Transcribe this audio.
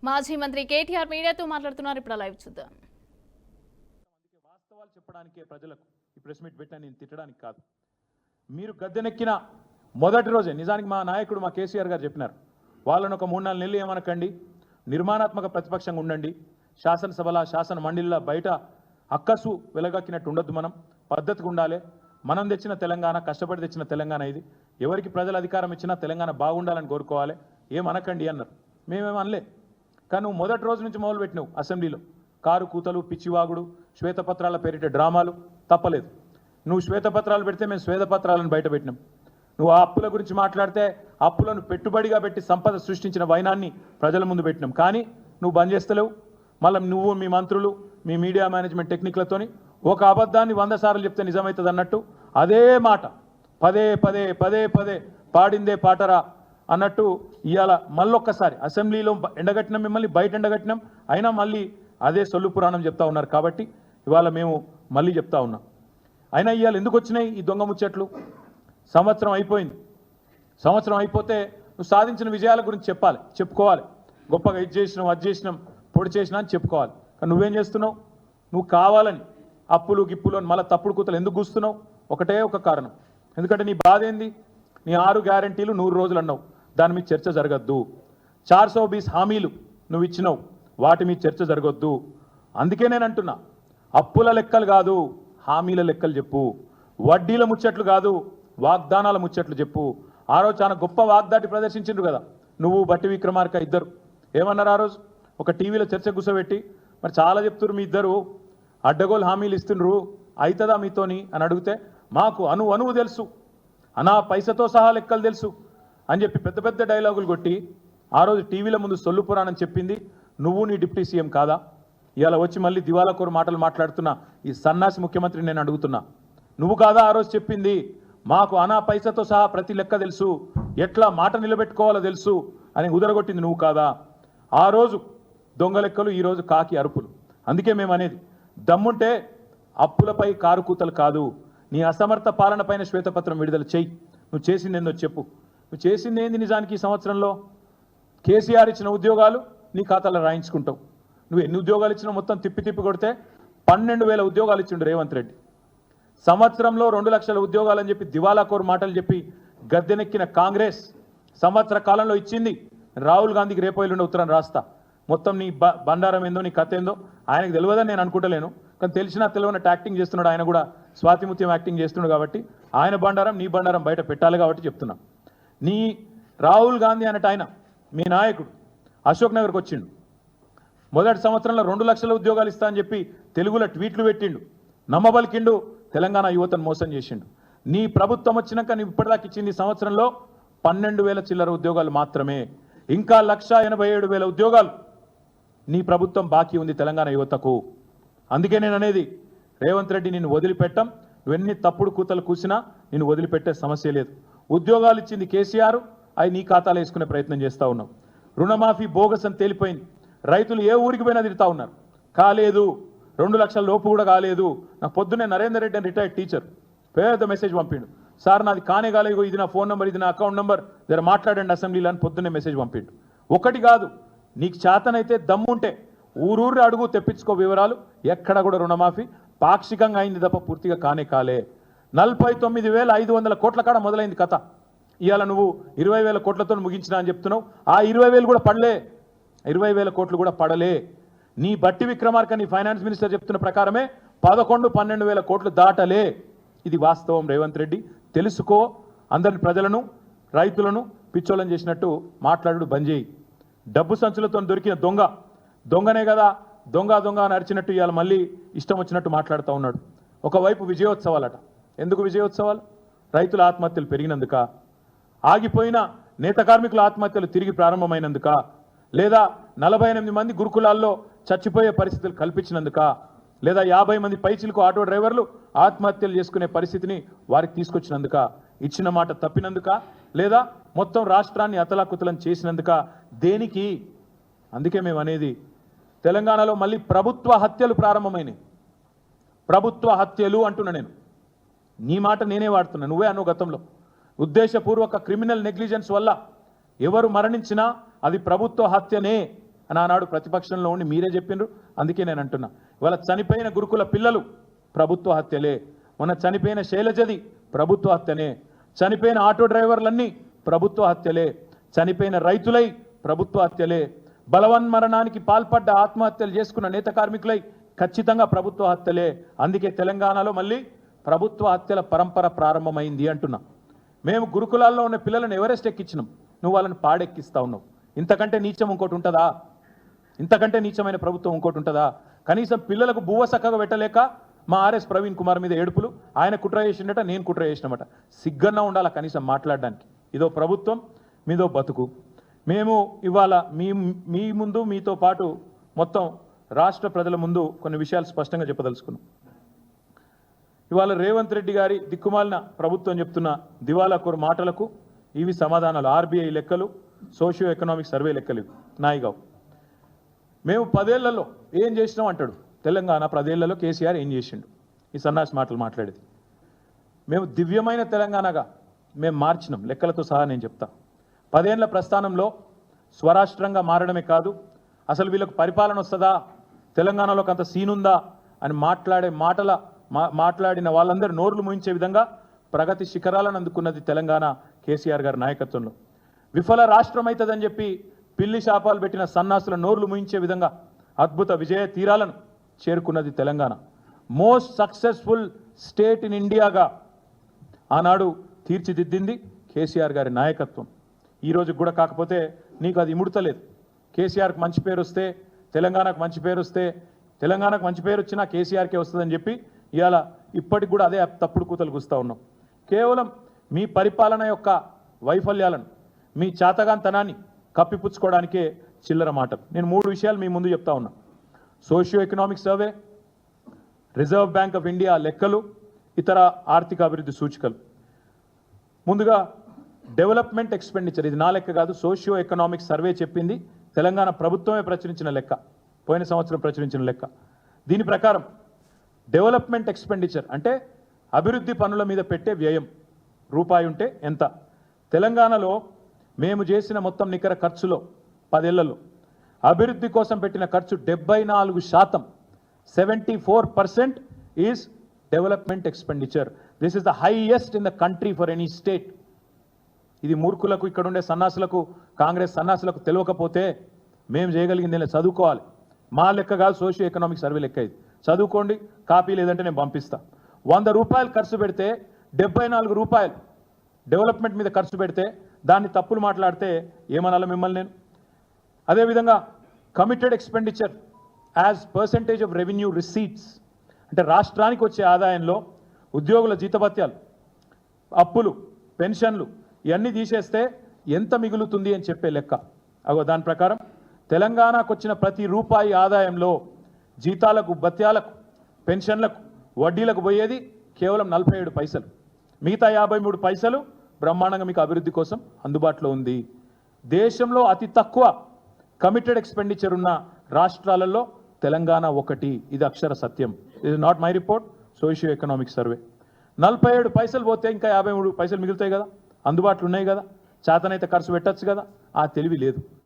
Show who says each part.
Speaker 1: మాజీ మంత్రి కేటీఆర్ మీడియాతో మాట్లాడుతున్నారు. ఇప్పుడు లైవ్ చూద్దాం.
Speaker 2: వాస్తవాలు చెప్పడానికే ప్రజలకు ఈ ప్రెస్ మీట్ పెట్టా, నేను తిట్టడానికి కాదు. మీరు గద్దెనెక్కిన మొదటి రోజే నిజానికి మా నాయకుడు మా కేసీఆర్ గారు చెప్పినారు, వాళ్ళను ఒక 3-4 నెలలు ఏమనకండి, నిర్మాణాత్మక ప్రతిపక్షంగా ఉండండి, శాసనసభల శాసన మండలిలో బయట అక్కసు వెలగక్కినట్టు ఉండొద్దు, మనం పద్ధతిగా ఉండాలి, మనం తెచ్చిన తెలంగాణ, కష్టపడి తెచ్చిన తెలంగాణ ఇది, ఎవరికి ప్రజలు అధికారం ఇచ్చినా తెలంగాణ బాగుండాలని కోరుకోవాలి, ఏమనకండి అన్నారు. మేమేం అనలే. కానీ నువ్వు మొదటి రోజు నుంచి మొదలుపెట్టినావు అసెంబ్లీలో కారు కూతలు, పిచ్చివాగుడు, శ్వేతపత్రాల పేరిట డ్రామాలు తప్పలేదు. నువ్వు శ్వేతపత్రాలు పెడితే మేము శ్వేతపత్రాలను బయట పెట్టినాం. నువ్వు ఆ అప్పుల గురించి మాట్లాడితే అప్పులను పెట్టుబడిగా పెట్టి సంపద సృష్టించిన వైనాన్ని ప్రజల ముందు పెట్టినాం. కానీ నువ్వు బంద్ చేస్తలేవు. మళ్ళీ నువ్వు మీ మంత్రులు మీ మీడియా మేనేజ్మెంట్ టెక్నిక్లతోని ఒక అబద్ధాన్ని 100 సార్లు చెప్తే నిజమవుతుంది అన్నట్టు అదే మాట పదే పదే పదే పదే పాడిందే పాటరా అన్నట్టు ఇవాళ మళ్ళొక్కసారి అసెంబ్లీలో ఎండగట్టినాం, మిమ్మల్ని బయట ఎండగట్టినాం, అయినా మళ్ళీ అదే సొల్లు పురాణం చెప్తా ఉన్నారు. కాబట్టి ఇవాళ మేము మళ్ళీ చెప్తా ఉన్నాం. అయినా ఇవాళ ఎందుకు వచ్చినాయి ఈ దొంగ ముచ్చట్లు? సంవత్సరం అయిపోయింది. సంవత్సరం అయిపోతే నువ్వు సాధించిన విజయాల గురించి చెప్పాలి, చెప్పుకోవాలి. గొప్పగా ఇది చేసినాం, అది చేసినాం, పొడి చేసినా అని చెప్పుకోవాలి. కానీ నువ్వేం చేస్తున్నావు? నువ్వు కావాలని అప్పులు గిప్పులు అని మళ్ళీ తప్పుడు కూతలు ఎందుకు కూస్తున్నావు? ఒకటే ఒక కారణం. ఎందుకంటే నీ బాధ ఏంది? నీ 6 గ్యారంటీలు 100 రోజులు అన్నావు, దాని మీద చర్చ జరగద్దు. 420 హామీలు నువ్వు ఇచ్చినావు, వాటి మీద చర్చ జరగొద్దు. అందుకే నేను అంటున్నా, అప్పుల లెక్కలు కాదు, హామీల లెక్కలు చెప్పు. వడ్డీల ముచ్చట్లు కాదు, వాగ్దానాల ముచ్చట్లు చెప్పు. ఆ రోజు చాలా గొప్ప వాగ్దాటి ప్రదర్శించిండ్రు కదా నువ్వు, బట్టి విక్రమార్క ఇద్దరు. ఏమన్నారు ఆ రోజు? ఒక టీవీలో చర్చ కూర్చోబెట్టి, మరి చాలా చెప్తున్నారు మీ ఇద్దరు, అడ్డగోలు హామీలు ఇస్తుండ్రు, అవుతుందా మీతోని అని అడిగితే, మాకు అణువు తెలుసు, అనా పైసతో సహా లెక్కలు తెలుసు అని చెప్పి పెద్ద పెద్ద డైలాగులు కొట్టి ఆ రోజు టీవీల ముందు సొల్లు పురాణం చెప్పింది నువ్వు, నీ డిప్యూటీ సీఎం కాదా? ఇవాళ వచ్చి మళ్ళీ దివాలాకోరు మాటలు మాట్లాడుతున్నా ఈ సన్నాసి ముఖ్యమంత్రి నేను అడుగుతున్నా, నువ్వు కాదా ఆ రోజు చెప్పింది? మాకు అనా పైసతో సహా ప్రతి లెక్క తెలుసు, ఎట్లా మాట నిలబెట్టుకోవాలో తెలుసు అని ఉదరగొట్టింది నువ్వు కాదా? ఆ రోజు దొంగ లెక్కలు, ఈరోజు కాకి అరుపులు. అందుకే మేము అనేది, దమ్ముంటే అప్పులపై కారు కూతలు కాదు, నీ అసమర్థ పాలన పైన శ్వేతపత్రం విడుదల చెయ్యి. నువ్వు చేసింది ఏందో చెప్పు. నువ్వు చేసింది ఏంది నిజానికి ఈ సంవత్సరంలో? కేసీఆర్ ఇచ్చిన ఉద్యోగాలు నీ ఖాతాలో రాయించుకుంటావు. నువ్వు ఎన్ని ఉద్యోగాలు ఇచ్చినా మొత్తం తిప్పి తిప్పి కొడితే 12,000 ఉద్యోగాలు ఇచ్చిండు రేవంత్ రెడ్డి. సంవత్సరంలో 2 లక్షల ఉద్యోగాలు అని చెప్పి దివాలాకోరు మాటలు చెప్పి గద్దెనెక్కిన కాంగ్రెస్ సంవత్సర కాలంలో ఇచ్చింది. రాహుల్ గాంధీకి రేపు ఎల్లుండి ఉత్తరం రాస్తా, మొత్తం నీ బండారం ఏందో నీ కథ ఏందో ఆయనకు తెలియదని నేను అనుకుంటలేను. కానీ తెలిసినా తెలియనట్టు యాక్టింగ్ చేస్తున్నాడు ఆయన కూడా, స్వాతిముత్యం యాక్టింగ్ చేస్తున్నాడు. కాబట్టి ఆయన బండారం నీ బండారం బయట పెట్టాలి కాబట్టి చెప్తున్నా. నీ రాహుల్ గాంధీ అన్నట్టు ఆయన మీ నాయకుడు అశోక్ నగర్కి వచ్చిండు, మొదటి సంవత్సరంలో 2 లక్షల ఉద్యోగాలు ఇస్తా అని చెప్పి తెలుగులో ట్వీట్లు పెట్టిండు, నమ్మబలికిండు, తెలంగాణ యువతను మోసం చేసిండు. నీ ప్రభుత్వం వచ్చినాక నువ్వు ఇప్పటిదాకా ఇచ్చింది సంవత్సరంలో 12,000 చిల్లర ఉద్యోగాలు మాత్రమే. ఇంకా 1,87,000 ఉద్యోగాలు నీ ప్రభుత్వం బాకీ ఉంది తెలంగాణ యువతకు. అందుకే నేను అనేది, రేవంత్ రెడ్డి నిన్ను వదిలిపెట్టం, నువ్వెన్ని తప్పుడు కూతలు కూసినా నిన్ను వదిలిపెట్టే సమస్య లేదు. ఉద్యోగాలు ఇచ్చింది కేసీఆర్, అవి నీ ఖాతాలో వేసుకునే ప్రయత్నం చేస్తూ ఉన్నాం. రుణమాఫీ బోగస్ అని తేలిపోయింది. రైతులు ఏ ఊరికి పోయినా తిరుగుతూ ఉన్నారు, కాలేదు, 2 లక్షల లోపు కూడా కాలేదు. నాకు పొద్దున్నే నరేందర్ రెడ్డి అని రిటైర్డ్ టీచర్ పెద్ద మెసేజ్ పంపిండు, సార్ నాది కానే కాలేదు, ఇది నా ఫోన్ నెంబర్, ఇది నా అకౌంట్ నెంబర్, జర మాట్లాడండి అసెంబ్లీలో అని పొద్దున్నే మెసేజ్ పంపిండు. ఒకటి కాదు, నీకు చేతనైతే దమ్ముంటే ఊరూరు అడుగు, తెప్పించుకో వివరాలు. ఎక్కడ కూడా రుణమాఫీ పాక్షికంగా అయింది తప్ప పూర్తిగా కానే కాలే. 49,500 కోట్ల కాడ మొదలైంది కథ. ఇవాళ నువ్వు 20,000 కోట్లతో ముగించినా అని చెప్తున్నావు. ఆ 20,000 కూడా పడలే, 20,000 కోట్లు కూడా పడలే. నీ బట్టి విక్రమార్క నీ ఫైనాన్స్ మినిస్టర్ చెప్తున్న ప్రకారమే 11-12,000 కోట్లు దాటలే. ఇది వాస్తవం రేవంత్ రెడ్డి, తెలుసుకో. అందరిని ప్రజలను రైతులను పిచ్చోళ్ళని చేసినట్టు మాట్లాడు బంద్ చేయి. డబ్బు సంచులతో దొరికిన దొంగనే కదా దొంగ నడిచినట్టు ఇవాళ మళ్ళీ ఇష్టం వచ్చినట్టు మాట్లాడుతూ ఉన్నాడు. ఒకవైపు విజయోత్సవాలట. ఎందుకు విజయోత్సవాలు? రైతుల ఆత్మహత్యలు పెరిగినందుక, ఆగిపోయిన నేత కార్మికుల ఆత్మహత్యలు తిరిగి ప్రారంభమైనందుక, లేదా 48 మంది గురుకులాల్లో చచ్చిపోయే పరిస్థితులు కల్పించినందుక, లేదా 50 మంది పైచిలకు ఆటో డ్రైవర్లు ఆత్మహత్యలు చేసుకునే పరిస్థితిని వారికి తీసుకొచ్చినందుక, ఇచ్చిన మాట తప్పినందుక, లేదా మొత్తం రాష్ట్రాన్ని అతలాకుతలం చేసినందుక? దేనికి? అందుకే మేము అనేది, తెలంగాణలో మళ్ళీ ప్రభుత్వ హత్యలు ప్రారంభమైనాయి. ప్రభుత్వ హత్యలు అంటున్నా నేను, నీ మాట నేనే వాడుతున్నా, నువ్వే అను గతంలో. ఉద్దేశపూర్వక క్రిమినల్ నెగ్లిజెన్స్ వల్ల ఎవరు మరణించినా అది ప్రభుత్వ హత్యనే అని ఆనాడు ప్రతిపక్షంలో ఉండి మీరే చెప్పిండ్రు. అందుకే నేను అంటున్నా, ఇవాళ చనిపోయిన గురుకుల పిల్లలు ప్రభుత్వ హత్యలే, మొన్న చనిపోయిన శైలజది ప్రభుత్వ హత్యనే, చనిపోయిన ఆటో డ్రైవర్లన్నీ ప్రభుత్వ హత్యలే, చనిపోయిన రైతులై ప్రభుత్వ హత్యలే, బలవన్మరణానికి పాల్పడ్డ ఆత్మహత్యలు చేసుకున్న నేత కార్మికులై ఖచ్చితంగా ప్రభుత్వ హత్యలే. అందుకే తెలంగాణలో మళ్ళీ ప్రభుత్వ హత్యల పరంపర ప్రారంభమైంది అంటున్నా. మేము గురుకులాల్లో ఉన్న పిల్లలను ఎవరెస్ట్ ఎక్కించినాం, నువ్వు వాళ్ళని పాడెక్కిస్తా ఉన్నావు. ఇంతకంటే నీచం ఇంకోటి ఉంటుందా? ఇంతకంటే నీచమైన ప్రభుత్వం ఇంకోటి ఉంటుందా? కనీసం పిల్లలకు బువ్వ చక్కగా పెట్టలేక మా ఆర్ఎస్ ప్రవీణ్ కుమార్ మీద ఏడుపులు, ఆయన కుట్ర చేసిండట, నేను కుట్ర చేసినమాట. సిగ్గన్నా ఉండాలా కనీసం మాట్లాడడానికి. ఇదో ప్రభుత్వం, మీదో బతుకు. మేము ఇవాళ మీ ముందు మీతో పాటు మొత్తం రాష్ట్ర ప్రజల ముందు కొన్ని విషయాలు స్పష్టంగా చెప్పదలుచుకున్నాం. ఇవాళ రేవంత్ రెడ్డి గారి దిక్కుమాలిన ప్రభుత్వం చెప్తున్న దివాలాకోరు మాటలకు ఇవి సమాధానాలు. ఆర్బీఐ లెక్కలు, సోషియో ఎకనామిక్ సర్వే లెక్కలు నాయిగావు. మేము 10 ఏళ్లలో ఏం చేసినాం అంటాడు. తెలంగాణ 10 ఏళ్లలో కేసీఆర్ ఏం చేసిండు? ఈ సన్నాసి మాటలు మాట్లాడేది. మేము దివ్యమైన తెలంగాణగా మేము మార్చినాం, లెక్కలతో సహా నేను చెప్తా. 10 ఏళ్ల ప్రస్థానంలో స్వరాష్ట్రంగా మారడమే కాదు, అసలు వీళ్ళకు పరిపాలన వస్తుందా, తెలంగాణలోకి అంత సీనుందా అని మాట్లాడిన వాళ్ళందరూ నోర్లు ముయించే విధంగా ప్రగతి శిఖరాలను అందుకున్నది తెలంగాణ కేసీఆర్ గారి నాయకత్వంలో. విఫల రాష్ట్రం అవుతుందని చెప్పి పిల్లి శాపాలు పెట్టిన సన్నాసుల నోర్లు ముయించే విధంగా అద్భుత విజయ తీరాలను చేరుకున్నది Telangana. Most successful state in ఇండియాగా ఆనాడు తీర్చిదిద్దింది కేసీఆర్ గారి నాయకత్వం. ఈ రోజు కూడా కాకపోతే నీకు అది ఇముడతలేదు. కేసీఆర్కి మంచి పేరు వస్తే, తెలంగాణకు మంచి పేరు వస్తే, తెలంగాణకు మంచి పేరు వచ్చినా కేసీఆర్కే వస్తుందని చెప్పి ఇవాళ ఇప్పటికి కూడా అదే తప్పుడు కూతలు కూస్తూ ఉన్నాం. కేవలం మీ పరిపాలన యొక్క వైఫల్యాలను, మీ చాతగాంతనాన్ని కప్పిపుచ్చుకోవడానికే చిల్లర మాటలు. నేను 3 విషయాలు మీ ముందు చెప్తా ఉన్నా. Socio economic survey, reserve bank of India లెక్కలు, ఇతర ఆర్థిక అభివృద్ధి సూచికలు. ముందుగా డెవలప్మెంట్ ఎక్స్పెండిచర్, ఇది నా లెక్క కాదు, సోషియో ఎకనామిక్ సర్వే చెప్పింది, తెలంగాణ ప్రభుత్వమే ప్రచురించిన లెక్క, పోయిన సంవత్సరం ప్రచురించిన లెక్క. దీని ప్రకారం డెవలప్మెంట్ ఎక్స్పెండిచర్ అంటే అభివృద్ధి పనుల మీద పెట్టే వ్యయం రూపాయి ఉంటే ఎంత. తెలంగాణలో మేము చేసిన మొత్తం నికర ఖర్చులో 10 ఏళ్లలో అభివృద్ధి కోసం పెట్టిన ఖర్చు 74%, 74% is development expenditure. This is the highest in the country for any state. ఇది మూర్ఖులకు, ఇక్కడ ఉండే సన్నాసులకు, కాంగ్రెస్ సన్నాసులకు తెలియకపోతే మేము చేయగలిగింది చదువుకోవాలి. మా లెక్క కాదు, సోషియో ఎకనామిక్ సర్వే లెక్క. ఇది చదువుకోండి, కాపీ లేదంటే నేను పంపిస్తా. 100 రూపాయలు ఖర్చు పెడితే 74 రూపాయలు డెవలప్మెంట్ మీద ఖర్చు పెడితే దాన్ని తప్పులు మాట్లాడితే ఏమనాలి మిమ్మల్ని నేను? అదేవిధంగా committed expenditure as percentage of revenue receipts అంటే రాష్ట్రానికి వచ్చే ఆదాయంలో ఉద్యోగుల జీతభత్యాలు, అప్పులు, పెన్షన్లు ఇవన్నీ తీసేస్తే ఎంత మిగులుతుంది అని చెప్పే లెక్క. అగో దాని ప్రకారం తెలంగాణకు వచ్చిన ప్రతి రూపాయి ఆదాయంలో జీతాలకు, భత్యాలకు, పెన్షన్లకు, వడ్డీలకు పోయేది కేవలం 47 పైసలు. మిగతా 53 పైసలు బ్రహ్మాండంగా మీకు అభివృద్ధి కోసం అందుబాటులో ఉంది. దేశంలో అతి తక్కువ కమిటెడ్ ఎక్స్పెండిచర్ ఉన్న రాష్ట్రాలలో తెలంగాణ ఒకటి. ఇది అక్షర సత్యం. ఇది not my report, socio economic survey. 47 పైసలు పోతే ఇంకా 53 పైసలు మిగులుతాయి కదా, అందుబాటులో ఉన్నాయి కదా, చేతనైతే ఖర్చు పెట్టచ్చు కదా. ఆ తెలివి లేదు.